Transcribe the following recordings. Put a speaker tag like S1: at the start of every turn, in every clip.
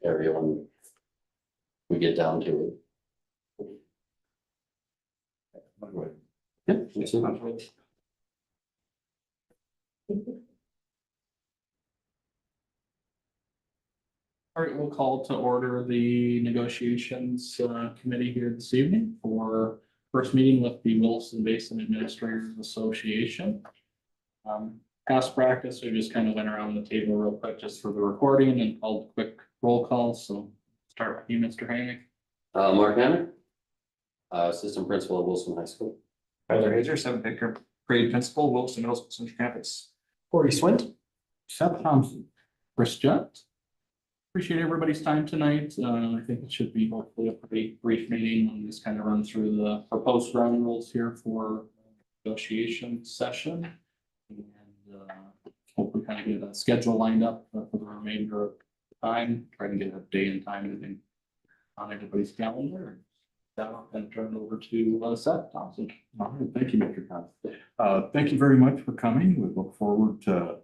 S1: area when we get down to it. Yep. That's it.
S2: All right, we'll call to order the negotiations committee here this evening for first meeting with the Williston Basin Administrators Association. Past practice, we just kind of went around the table real quick just for the recording and called a quick roll call. So start with you, Mr. Hannick.
S1: Mark Hammer, assistant principal at Wilson High School.
S3: Tyler Hazer, seventh grade principal, Williston Middle School Central Campus.
S4: Corey Swint.
S2: Seth Thompson. Chris Judd. Appreciate everybody's time tonight. I think it should be hopefully a pretty brief meeting and just kind of run through the proposed ground rules here for negotiation session. And hopefully kind of get a schedule lined up for the remainder of the time, try to get a day and time on everybody's calendar. And turn it over to Seth Thompson.
S5: All right, thank you, Mr. Thompson. Thank you very much for coming. We look forward to,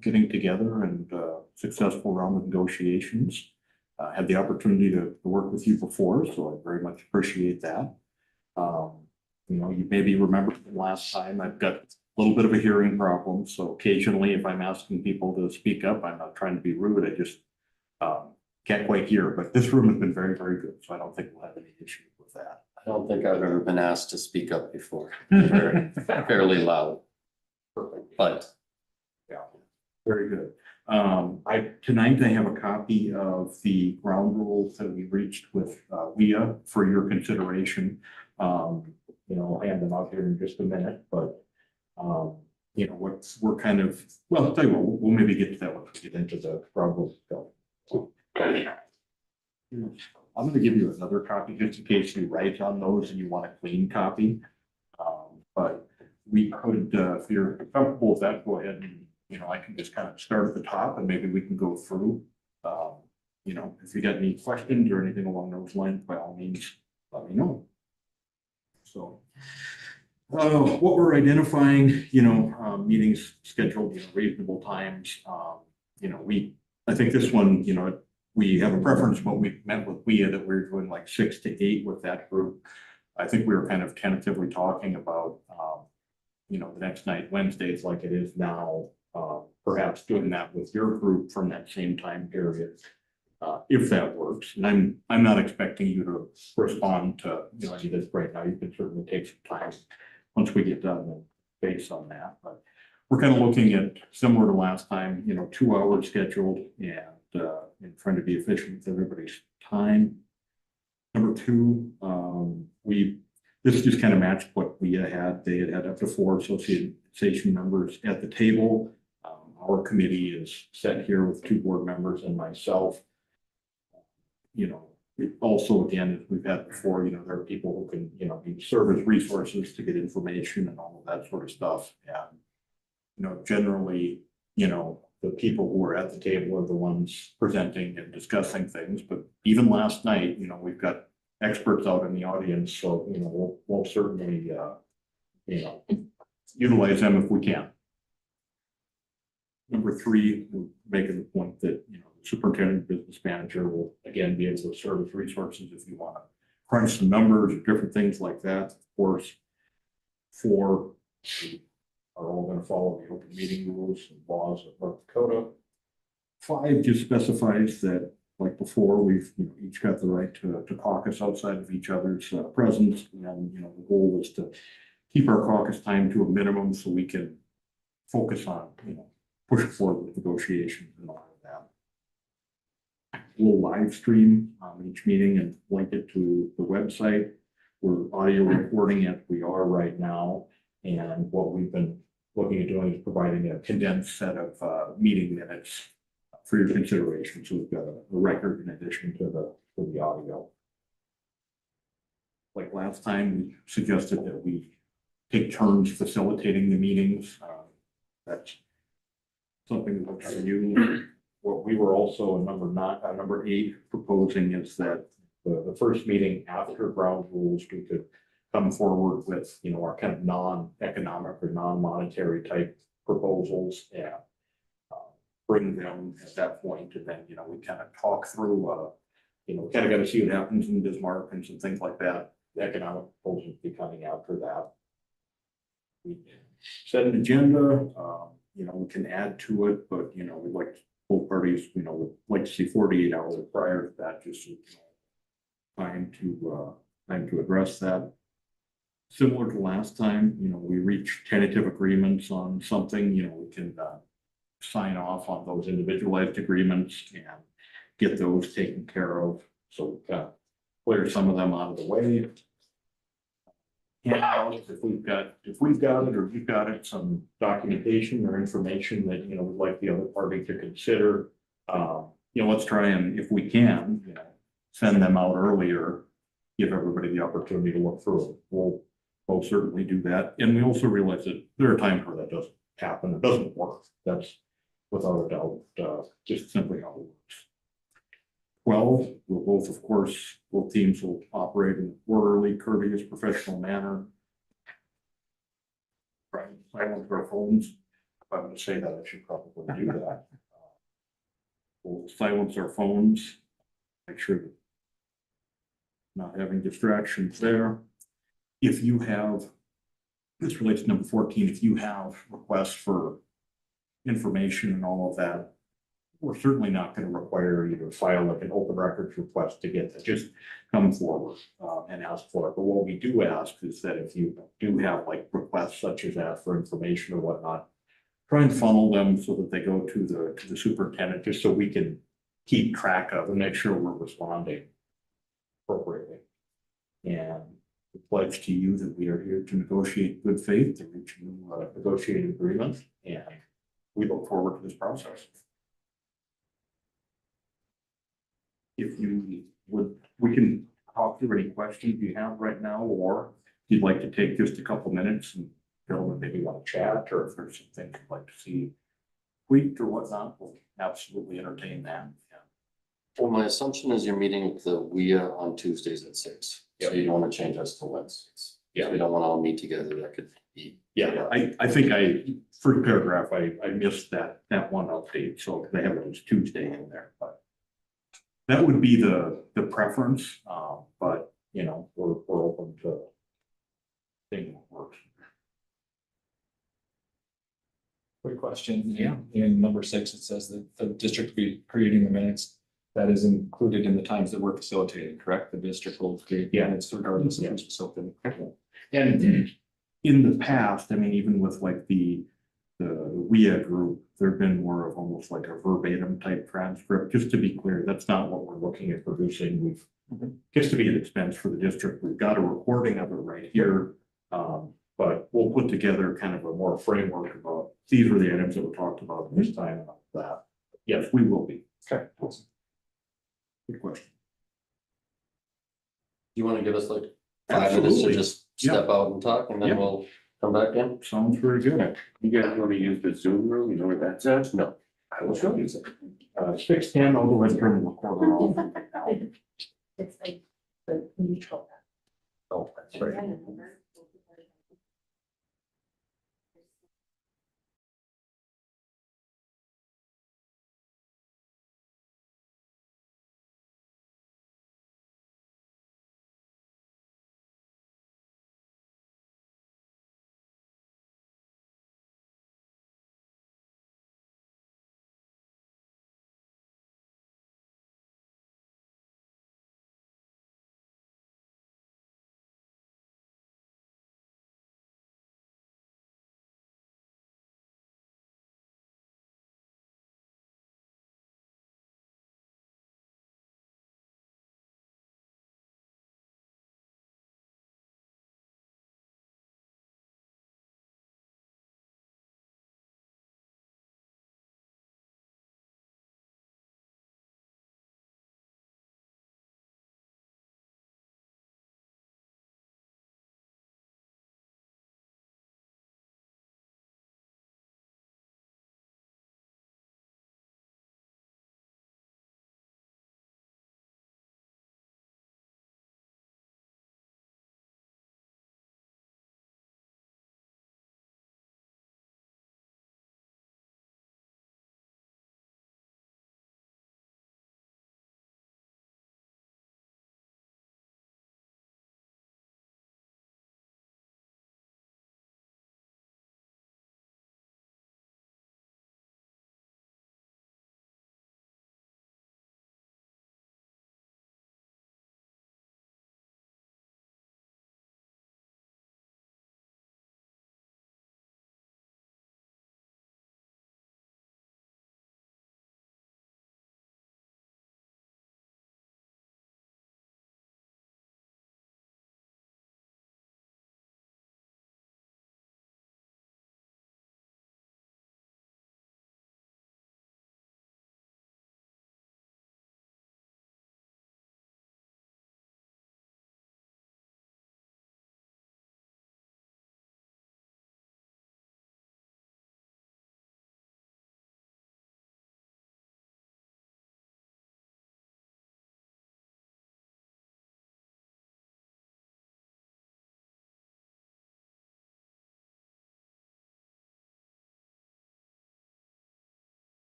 S5: getting together and successful round of negotiations. Had the opportunity to work with you before, so I very much appreciate that. You maybe remember from last time, I've got a little bit of a hearing problem, so occasionally if I'm asking people to speak up, I'm not trying to be rude, I just can't quite hear, but this room has been very, very good, so I don't think we'll have any issue with that.
S1: I don't think I've ever been asked to speak up before. Very, fairly loud.
S5: Perfect.
S1: But
S5: Yeah, very good. Tonight I have a copy of the ground rules that we reached with WIA for your consideration. I'll hand them out here in just a minute, but we're kind of, well, I'll tell you what, we'll maybe get to that when we get into the ground rules. I'm going to give you another copy just in case you write on those and you want a clean copy. But we could, if you're comfortable with that, go ahead and, I can just kind of start at the top and maybe we can go through. If you got any questions or anything along those lines, by all means, let me know. So what we're identifying, meetings scheduled, reasonable times. I think this one, we have a preference, but we met with WIA that we were doing like 6 to 8 with that group. I think we were kind of tentatively talking about, the next night, Wednesdays like it is now, perhaps doing that with your group from that same time period, if that works. And I'm not expecting you to respond to, any of this right now. You can certainly take some time once we get done based on that. But we're kind of looking at similar to last time, 2 hours scheduled and trying to be efficient with everybody's time. Number 2, this just kind of matched what we had. They had up to 4 association members at the table. Our committee is set here with 2 board members and myself. Also, again, as we've had before, there are people who can, serve as resources to get information and all of that sort of stuff. And, generally, the people who are at the table are the ones presenting and discussing things. But even last night, we've got experts out in the audience, so we'll certainly utilize them if we can. Number 3, we're making the point that the superintendent business manager will again be able to serve as resources if you want to crunch some numbers or different things like that. Of course, 4 are all going to follow the open meeting rules and laws of North Dakota. 5 just specifies that, like before, we've each got the right to caucus outside of each other's presence, and the goal is to keep our caucus time to a minimum so we can focus on push forward with negotiations and all of that. We'll live stream each meeting and link it to the website. We're audio recording it. We are right now. And what we've been looking at doing is providing a condensed set of meeting minutes for your consideration. So we've got a record in addition to the audio. Like last time, we suggested that we take turns facilitating the meetings. That's something that works for you. What we were also number 8 proposing is that the first meeting after ground rules, we could come forward with, our kind of non-economic or non-monetary type proposals and bring them at that point, and then, we kind of talk through, kind of got to see what happens in Bismarck and some things like that. The economic proposals be coming after that. We set an agenda, we can add to it, but, we'd like both parties, would like to see 48 hours prior to that, just so, time to address that. Similar to last time, we reached tentative agreements on something, we can sign off on those individualized agreements and get those taken care of. So clear some of them out of the way. And if we've got it, or you've got it, some documentation or information that, would like the other party to consider, let's try and, if we can, send them out earlier, give everybody the opportunity to look through it. We'll certainly do that. And we also realize that there are times where that doesn't happen, it doesn't work. That's without a doubt, just simply how it works. 12, we'll both, of course, both teams will operate in an orderly, courteous, professional manner. Right, silence our phones. If I'm going to say that, I should probably do that. We'll silence our phones, make sure that not having distractions there. If you have, this relates to number 14, if you have requests for information and all of that, we're certainly not going to require you to file like an open records request to get that. Just come forward and ask for it. But what we do ask is that if you do have like requests such as that for information or whatnot, try and funnel them so that they go to the superintendent, just so we can keep track of and make sure we're responding appropriately. And we pledge to you that we are here to negotiate good faith, to reach new negotiated agreements, and we look forward to this process. If you would, we can talk through any questions you have right now, or if you'd like to take just a couple minutes and Bill maybe want to chat, or if there's some things you'd like to see tweaked or whatnot, we'll absolutely entertain that. Yeah.
S1: Well, my assumption is you're meeting with the WIA on Tuesdays at 6. So
S5: Yep.
S1: you don't want to change us to Wednesdays.
S5: Yeah.
S1: So we don't want to all meet together. That could be.
S5: Yeah, I think first paragraph, I missed that one update, so they have it as Tuesday in there, but that would be the preference, but we're open to things that works.
S3: Quick question. Yeah. In number 6, it says that the district will be creating the minutes. That is included in the times that we're facilitating, correct? The district will create minutes regardless of who's facilitating.
S5: And in the past, I mean, even with like the WIA group, there've been more of almost like a verbatim type transcript. Just to be clear, that's not what we're looking at producing. We've just to be an expense for the district. We've got a recording of it right here. But we'll put together kind of a more framework about these were the items that were talked about this time and all that. Yes, we will be.
S3: Okay. Awesome.
S5: Good question.
S1: You want to give us like 5 minutes to
S5: Absolutely.
S1: just step out and talk, and then
S5: Yeah.
S1: we'll come back in?
S5: Sounds very good.
S4: You guys want to use the Zoom room? You know where that's at?
S1: No.
S4: I will show you.
S5: 610, I'll go ahead and turn the recorder off.
S6: It's like the neutral.
S5: Oh, that's right.
S6: Yeah.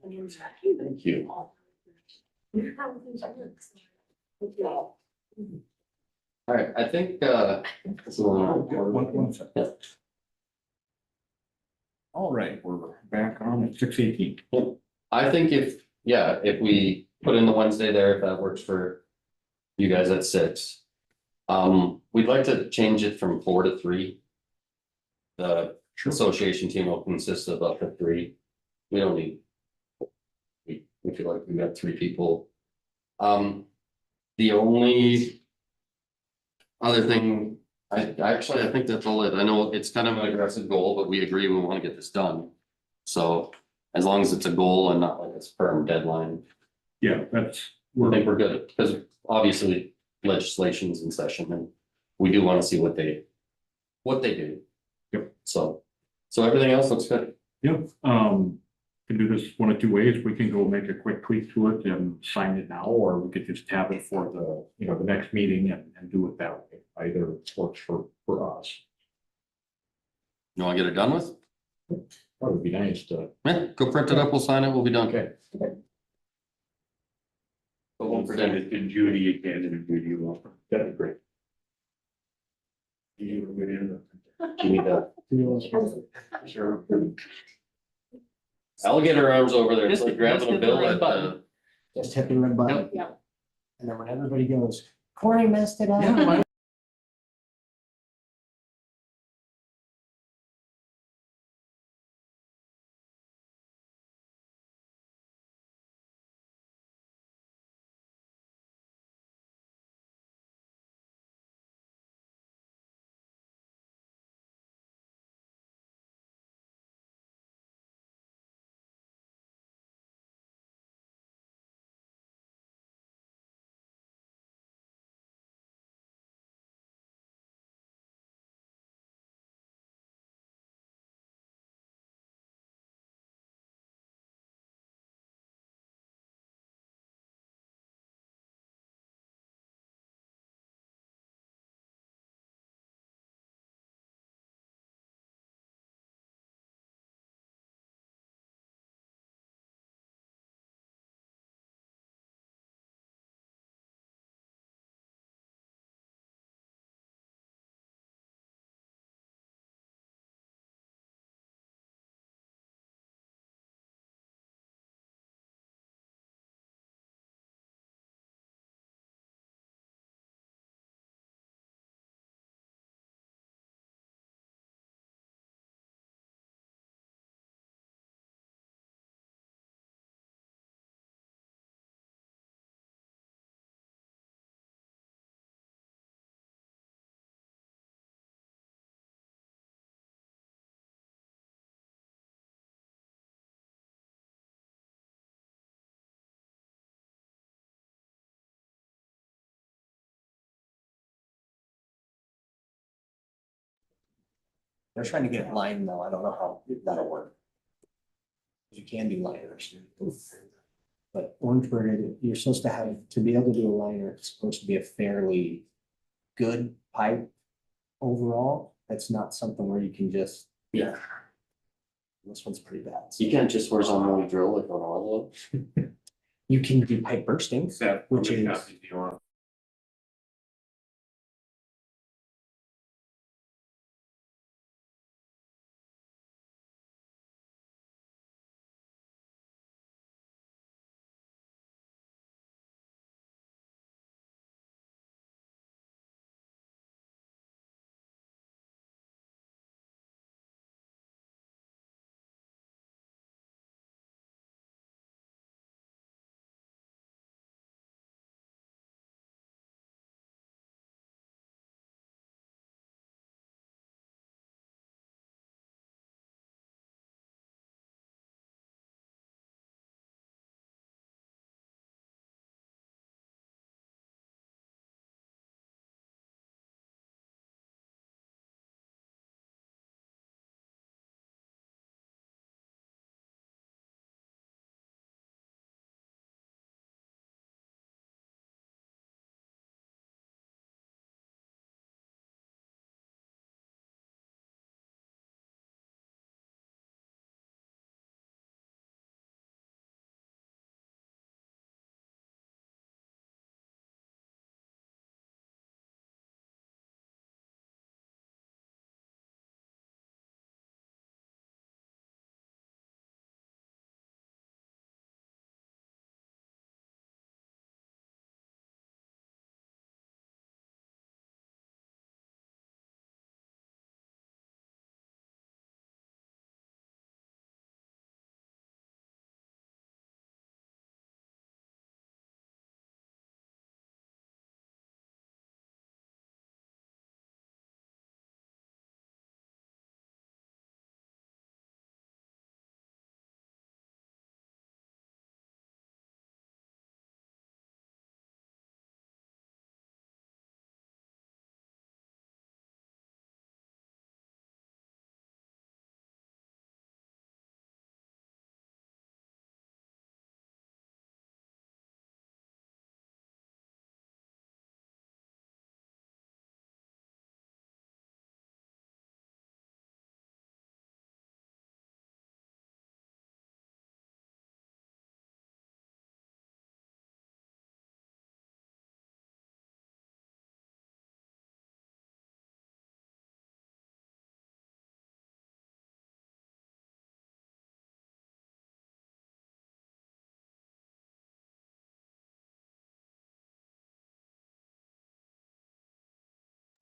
S1: Thank you. All right, I think,
S5: One second.
S1: Yeah.
S5: All right, we're back on at 6:18.
S1: I think if we put in the Wednesday there, if that works for you guys at 6. We'd like to change it from 4 to 3. The association team will consist of up to 3. We don't need. We feel like we've got 3 people. The only other thing, I think that's all it. I know it's kind of an aggressive goal, but we agree we want to get this done. So as long as it's a goal and not like a firm deadline,
S5: Yeah, that's,
S1: I think we're good, because obviously legislation's in session and we do want to see what they do.
S5: Yep.
S1: So everything else looks good.
S5: yep, can do this one of 2 ways. We can go make a quick tweak to it and sign it now, or we could just have it for the next meeting and do it that way. Either works for us.
S1: You want to get it done with?
S5: That would be nice to.
S1: Yeah, go print it up, we'll sign it, we'll be done.
S5: Okay.
S1: But
S4: We'll
S1: won't
S4: send
S1: forget.
S4: it to Judy again and Judy will.
S5: That'd be great.
S1: Give me the
S5: Sure.
S1: alligator arms over there, it's
S2: Just-
S1: like grabbing
S2: just
S1: a
S2: hit the
S1: bill
S2: red
S1: at
S2: button.
S7: Just hit the red button.
S6: Yep.
S7: And then when everybody goes, Corey messed it up.
S2: Yeah,
S7: They're trying to get line though. I don't know how that'll work. You can do liners. But Orangeburg, you're supposed to have, to be able to do a liner, it's supposed to be a fairly good pipe overall. That's not something where you can just,
S1: Yeah,
S7: this one's pretty bad.
S1: you can't just horizontally drill like on all of them.
S7: You can do pipe bursting,
S4: Seth,
S7: Which
S4: how many
S7: is-
S4: copies do you want?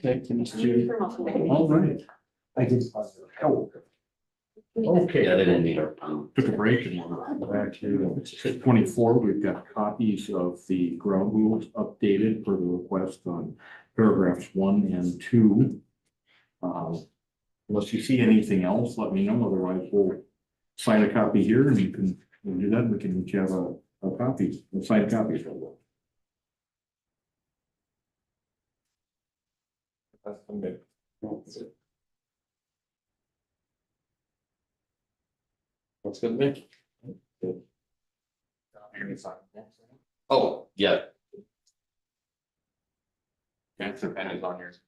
S2: Thank you, Ms. Judy.
S5: All right.
S7: I did.
S5: Oh, okay.
S1: Yeah, they didn't need our.
S5: Took a break and we're back here. At 24, we've got copies of the ground rules updated for the request on paragraphs 1 and 2. Unless you see anything else, let me know. Otherwise, we'll sign a copy here and you can we'll do that. We can each have a copy, a signed copy.
S3: That's the mid.
S1: Looks good to me. Oh, yeah.
S3: Answer pen is on yours.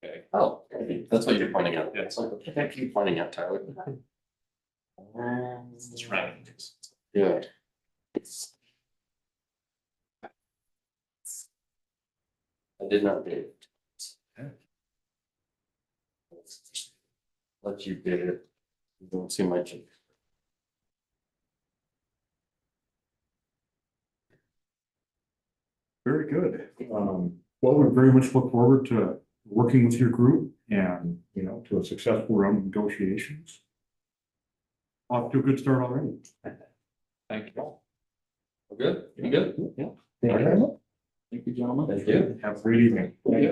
S3: Okay.
S1: Oh, that's what you're pointing at.
S3: Yeah.
S1: It's like, what the heck are you pointing at, Tyler?
S3: It's right.
S1: Yeah. I did not do it. Let you did it. You don't see my cheek.
S5: Very good. Well, we very much look forward to working with your group and, to a successful round of negotiations. Off to a good start already.
S3: Thank you.
S1: We're good? You good?
S2: Yeah.
S7: Thank you very much.
S2: Thank you, gentlemen.
S1: Thank you.
S5: Have a great evening.
S1: Thank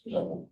S1: you.